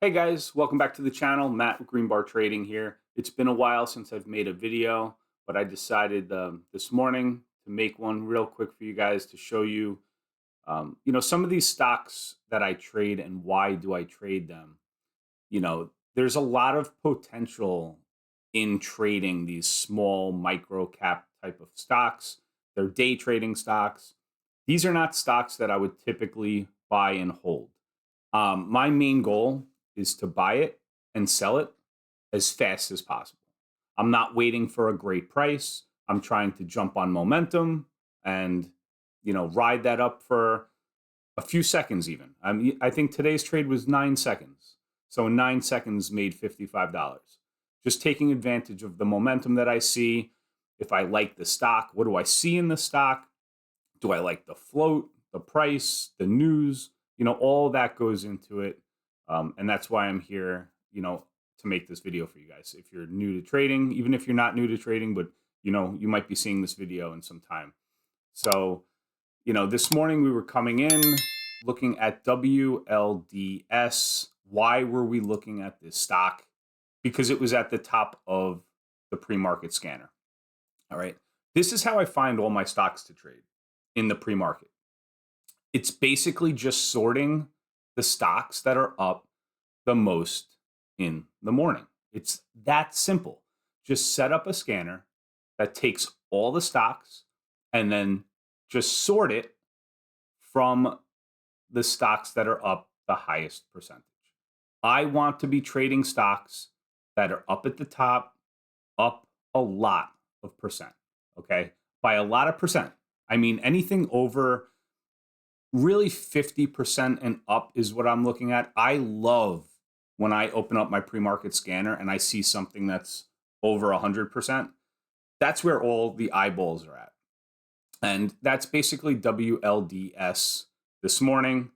Hey guys, welcome back to the channel. Matt with Green Bar Trading here. It's been a while since I've made a video, but I decided this morning to make one real quick for you guys to show you, some of these stocks that I trade and why do I trade them. There's a lot of potential in trading these small micro cap type of stocks. They're day trading stocks. These are not stocks that I would typically buy and hold. My main goal is to buy it and sell it as fast as possible. I'm not waiting for a great price. I'm trying to jump on momentum and ride that up for a few seconds even. I think today's trade was 9 seconds. So in 9 seconds made $55. Just taking advantage of the momentum that I see. If I like the stock, what do I see in the stock? Do I like the float, the price, the news? All that goes into it. And that's why I'm here, to make this video for you guys. If you're new to trading, even if you're not new to trading, but you might be seeing this video in some time. So, this morning we were coming in looking at WLDS. Why were we looking at this stock? Because it was at the top of the pre-market scanner. All right. This is how I find all my stocks to trade in the pre-market. It's basically just sorting the stocks that are up the most in the morning. It's that simple. Just set up a scanner that takes all the stocks and then just sort it from the stocks that are up the highest percentage. I want to be trading stocks that are up at the top, up a lot of percent. Okay. By a lot of percent, I mean anything over really 50% and up is what I'm looking at. I love when I open up my pre-market scanner and I see something that's over 100%. That's where all the eyeballs are at. And that's basically WLDS this morning.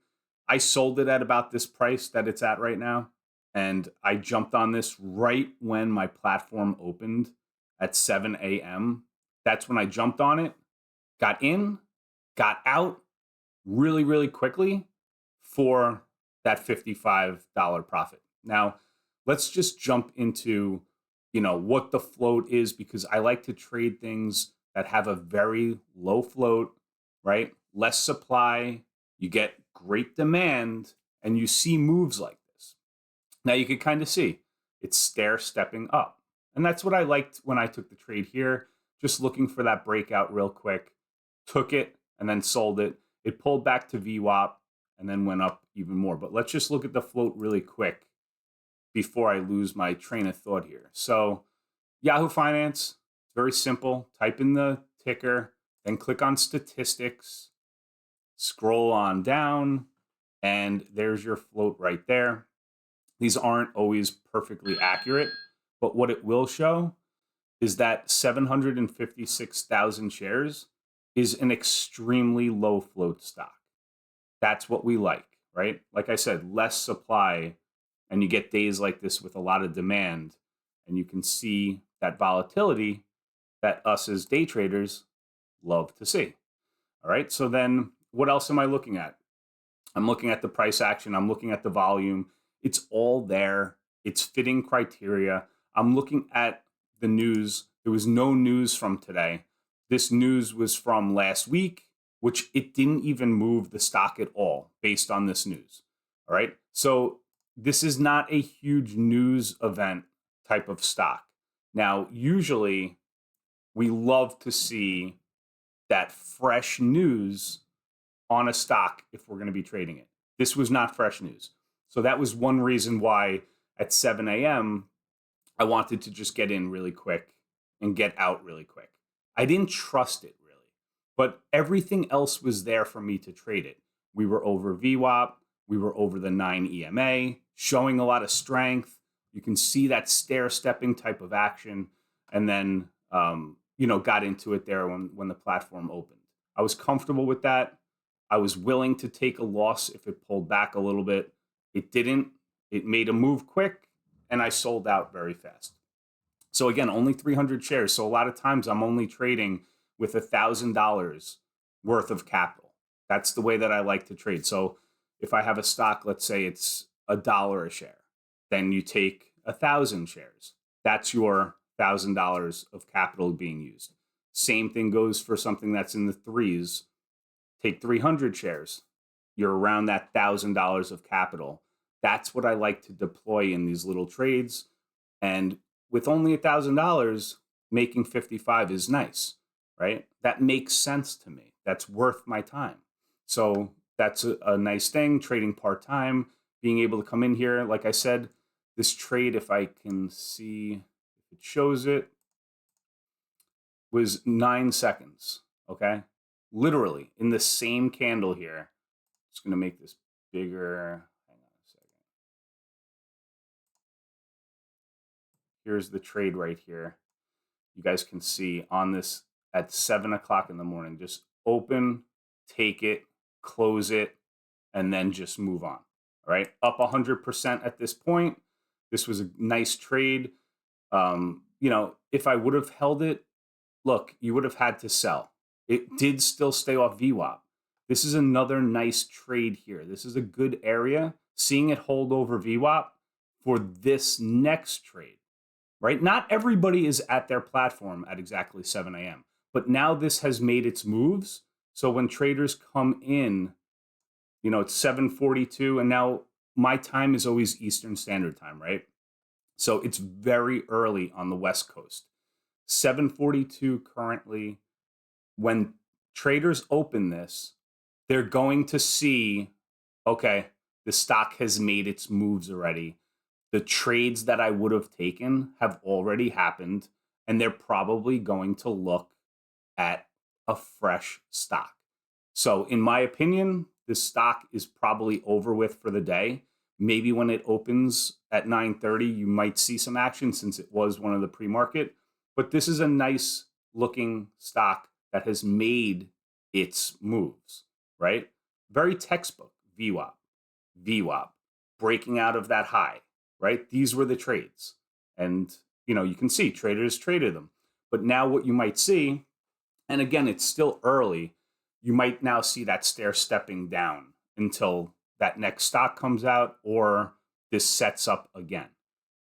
I sold it at about this price that it's at right now. And I jumped on this right when my platform opened at 7 a.m. That's when I jumped on it, got in, got out really, really quickly for that $55 profit. Now, let's just jump into, what the float is, because I like to trade things that have a very low float, right? Less supply, you get great demand, and you see moves like this. Now you can kind of see it's stair stepping up. And that's what I liked when I took the trade here, just looking for that breakout real quick, took it and then sold it. It pulled back to VWAP and then went up even more. But let's just look at the float really quick before I lose my train of thought here. So Yahoo Finance, it's very simple. Type in the ticker, then click on statistics, scroll on down, and there's your float right there. These aren't always perfectly accurate, but what it will show is that 756,000 shares is an extremely low float stock. That's what we like, right? Like I said, less supply, and you get days like this with a lot of demand, and you can see that volatility that us as day traders love to see. All right. So then what else am I looking at? I'm looking at the price action. I'm looking at the volume. It's all there. It's fitting criteria. I'm looking at the news. There was no news from today. This news was from last week, which it didn't even move the stock at all based on this news. All right. So this is not a huge news event type of stock. Now, usually we love to see that fresh news on a stock if we're going to be trading it. This was not fresh news. So that was one reason why at 7 a.m., I wanted to just get in really quick and get out really quick. I didn't trust it really, but everything else was there for me to trade it. We were over VWAP. We were over the 9 EMA, showing a lot of strength. You can see that stair-stepping type of action, and then, got into it there when the platform opened. I was comfortable with that. I was willing to take a loss if it pulled back a little bit. It didn't. It made a move quick, and I sold out very fast. So again, only 300 shares. So a lot of times I'm only trading with $1,000 worth of capital. That's the way that I like to trade. So if I have a stock, let's say it's $1 a share, Then you take 1,000 shares. That's your $1,000 of capital being used. Same thing goes for something that's in the threes. Take 300 shares. You're around that $1,000 of capital. That's what I like to deploy in these little trades. And with only $1,000, making 55 is nice, right? That makes sense to me. That's worth my time. So that's a nice thing, trading part-time, being able to come in here. Like I said, this trade, if I can see, if it shows it, was 9 seconds, okay? Literally in the same candle here. Just going to make this bigger. Hang on a second. Here's the trade right here. You guys can see on this at 7 o'clock in the morning, just open, take it, close it, and then just move on. All right, up 100% at this point. This was a nice trade. If I would have held it, look, you would have had to sell. It did still stay off VWAP. This is another nice trade here. This is a good area. Seeing it hold over VWAP for this next trade, right? Not everybody is at their platform at exactly 7 a.m., but now this has made its moves. So when traders come in, it's 7:42, and now my time is always Eastern Standard Time, right? So it's very early on the West Coast. 7:42 currently. When traders open this, they're going to see, okay, the stock has made its moves already. The trades that I would have taken have already happened, and they're probably going to look at a fresh stock. So in my opinion, this stock is probably over with for the day. Maybe when it opens at 9:30, you might see some action since it was one of the pre-market. But this is a nice looking stock that has made its moves, right? Very textbook, VWAP, VWAP, breaking out of that high, right? These were the trades. And, you can see traders traded them. But now what you might see, and again, it's still early, you might now see that stair stepping down until that next stock comes out or this sets up again.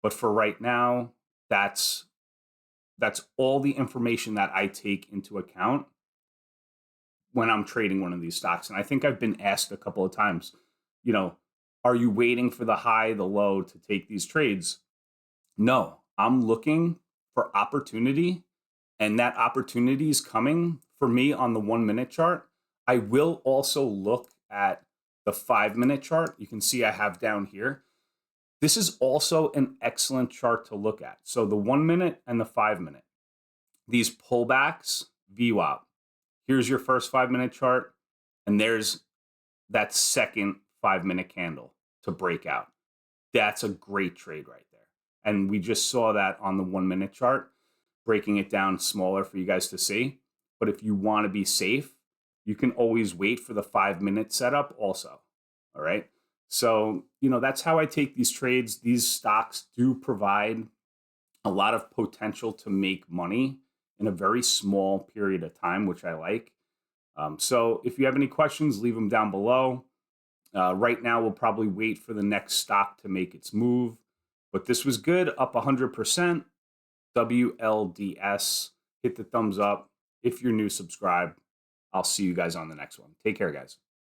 But for right now, that's all the information that I take into account when I'm trading one of these stocks. And I think I've been asked a couple of times, are you waiting for the high, the low to take these trades? No, I'm looking for opportunity, and that opportunity is coming for me on the 1 minute chart. I will also look at the 5 minute chart. You can see I have down here. This is also an excellent chart to look at. So the 1 minute and the 5 minute, these pullbacks, VWAP. Here's your first 5 minute chart, and there's that second 5 minute candle to break out. That's a great trade right there. And we just saw that on the 1 minute chart, breaking it down smaller for you guys to see. But if you want to be safe, you can always wait for the 5 minute setup also. All right. So, that's how I take these trades. These stocks do provide a lot of potential to make money in a very small period of time, which I like. So if you have any questions, leave them down below. Right now, we'll probably wait for the next stock to make its move. But this was good, up 100%. WLDS. Hit the thumbs up. If you're new, subscribe. I'll see you guys on the next one. Take care, guys.